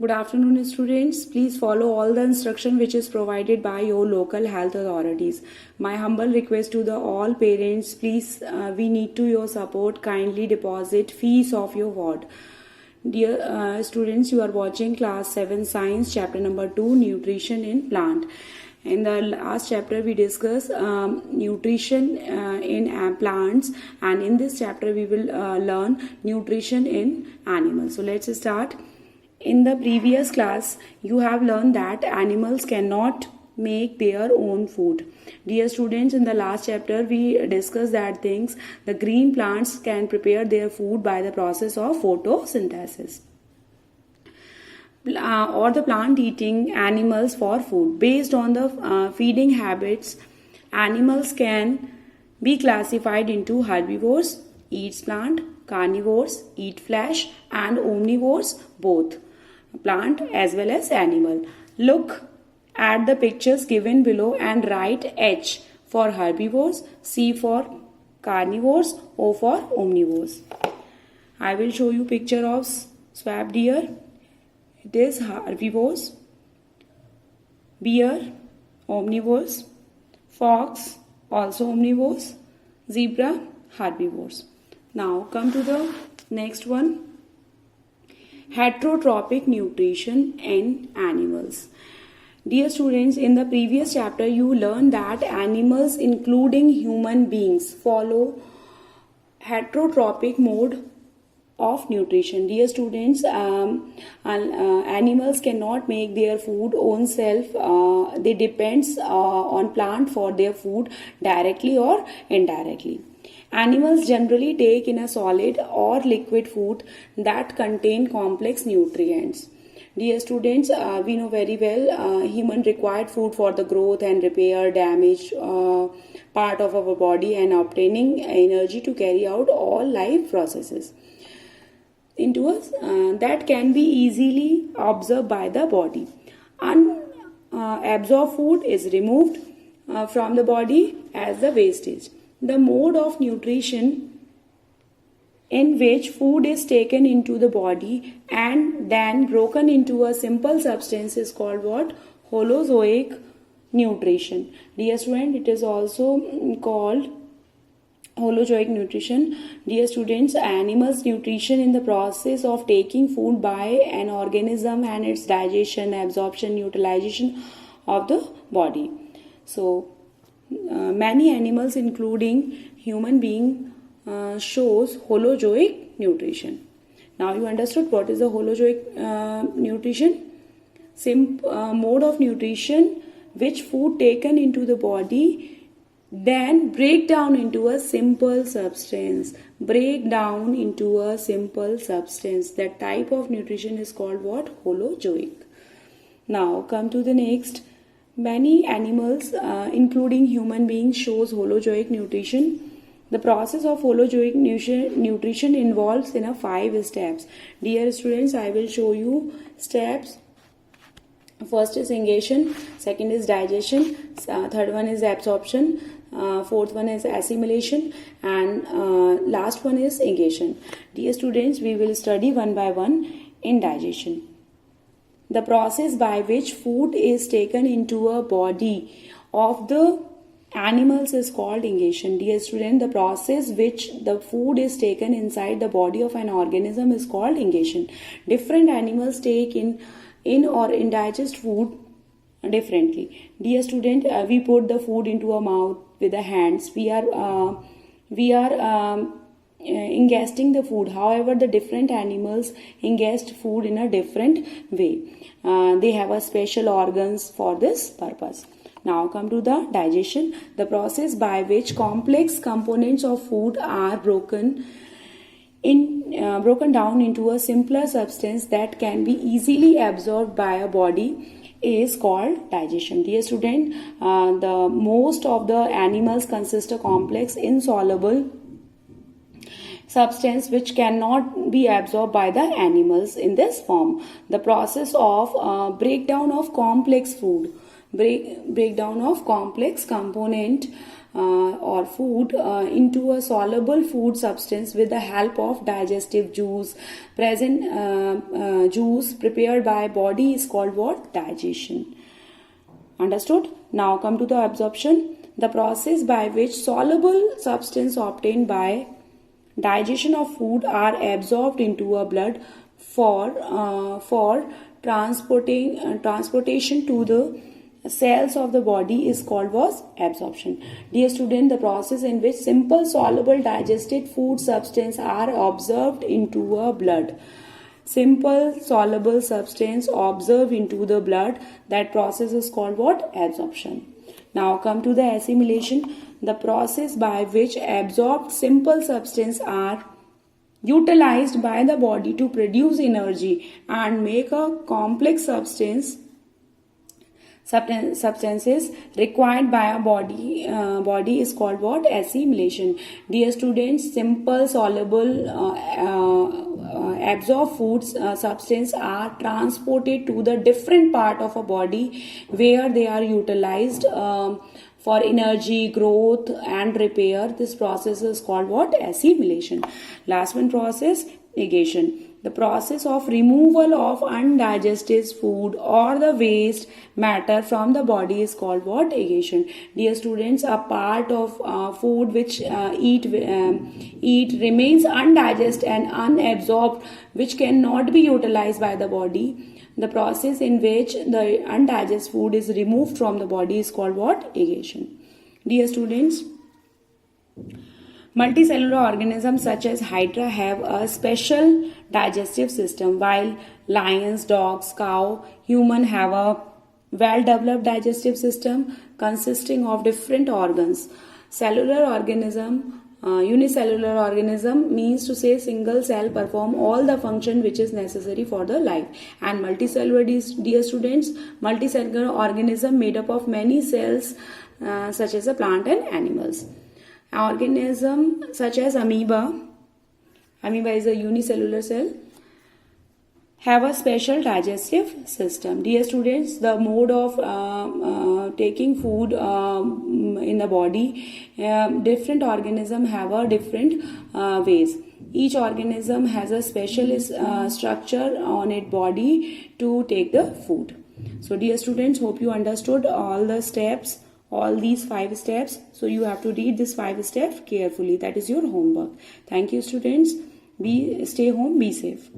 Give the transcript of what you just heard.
Good afternoon, students. Please follow all the instruction which is provided by your local health authorities. My humble request to the all parents, please, we need to your support. Kindly deposit fees of your ward. Dear students, you are watching class 7 science chapter number 2 nutrition in plant. In the last chapter we discuss nutrition in plants, and in this chapter we will learn nutrition in animals. So let's start. In the previous class, you have learned that animals cannot make their own food. Dear students, in the last chapter, we discussed that things. The green plants can prepare their food by the process of photosynthesis. Or the plant eating animals for food. Based on the feeding habits, animals can be classified into herbivores, eats plant, carnivores, eat flesh, and omnivores, both plant as well as animal. Look at the pictures given below and write H for herbivores, C for carnivores, O for omnivores. I will show you picture of swab deer. It is herbivores, bear, omnivores, fox, also omnivores, zebra, herbivores. Now come to the next one. Heterotrophic nutrition in animals. Dear students, in the previous chapter you learned that animals including human beings follow heterotrophic mode of nutrition. Dear students, animals cannot make their food own self. They depends on plant for their food directly or indirectly. Animals generally take in a solid or liquid food that contain complex nutrients. Dear students, we know very well human required food for the growth and repair damaged part of our body and obtaining energy to carry out all life processes into us that can be easily absorbed by the body. Unabsorbed food is removed from the body as the wastage. The mode of nutrition in which food is taken into the body and then broken into a simple substance is called what? Holozoic nutrition. Dear student, it is also called holozoic nutrition. Dear students, animals nutrition in the process of taking food by an organism and its digestion, absorption, utilization of the body. So many animals including human being shows holozoic nutrition. Now you understood what is the holozoic nutrition? Mode of nutrition which food taken into the body then break down into a simple substance. Break down into a simple substance. That type of nutrition is called what? Holozoic. Now come to the next. Many animals, including human beings, shows holozoic nutrition. The process of holozoic nutrition involves in 5 steps. Dear students, I will show you steps. First is ingestion, second is digestion, third one is absorption, fourth one is assimilation, and last one is ingestion. Dear students, we will study one by one. In digestion, the process by which food is taken into a body of the animals is called ingestion. Dear student, the process which the food is taken inside the body of an organism is called ingestion. Different animals take in or indigest food differently. Dear student, we put the food into our mouth with the hands. We are ingesting the food. However, the different animals ingest food in a different way. They have a special organs for this purpose. Now come to the digestion, the process by which complex components of food are broken down into a simpler substance that can be easily absorbed by a body is called digestion. Dear student, the most of the animals consist of complex insoluble substance which cannot be absorbed by the animals in this form. The process of breakdown of complex food, breakdown of complex component or food into a soluble food substance with the help of digestive juice. Juice prepared by body is called what? Digestion. Understood? Now come to the absorption. The process by which soluble substance obtained by digestion of food are absorbed into a blood for transportation to the cells of the body is called was absorption. Dear student, the process in which simple soluble digested food substance are absorbed into a blood. Simple soluble substance observed into the blood, that process is called what? Absorption. Now come to the assimilation. The process by which absorbed simple substance are utilized by the body to produce energy and make a complex substances required by a body is called what? Assimilation. Dear students, simple soluble absorbed foods substance are transported to the different part of a body where they are utilized for energy, growth and repair. This process is called what? Assimilation. Last one process, agitation. The process of removal of undigested food or the waste matter from the body is called what? Agitation. Dear students, a part of food which eat remains undigested and unabsorbed, which cannot be utilized by the body. The process in which the undigested food is removed from the body is called what? Agitation. Dear students, multicellular organisms such as Hydra have a special digestive system, while lions, dogs, cow, human have a well-developed digestive system consisting of different organs. Cellular organism, unicellular organism means to say single cell perform all the function which is necessary for the life. And multicellular, dear students, multicellular organism made up of many cells such as a plant and animals. Organism such as amoeba is a unicellular cell, have a special digestive system. Dear students, the mode of taking food in the body, different organisms have a different ways. Each organism has a special structure on its body to take the food. So dear students, hope you understood all the steps, all these 5 steps. So you have to read this 5 steps carefully. That is your homework. Thank you students. Stay home, be safe.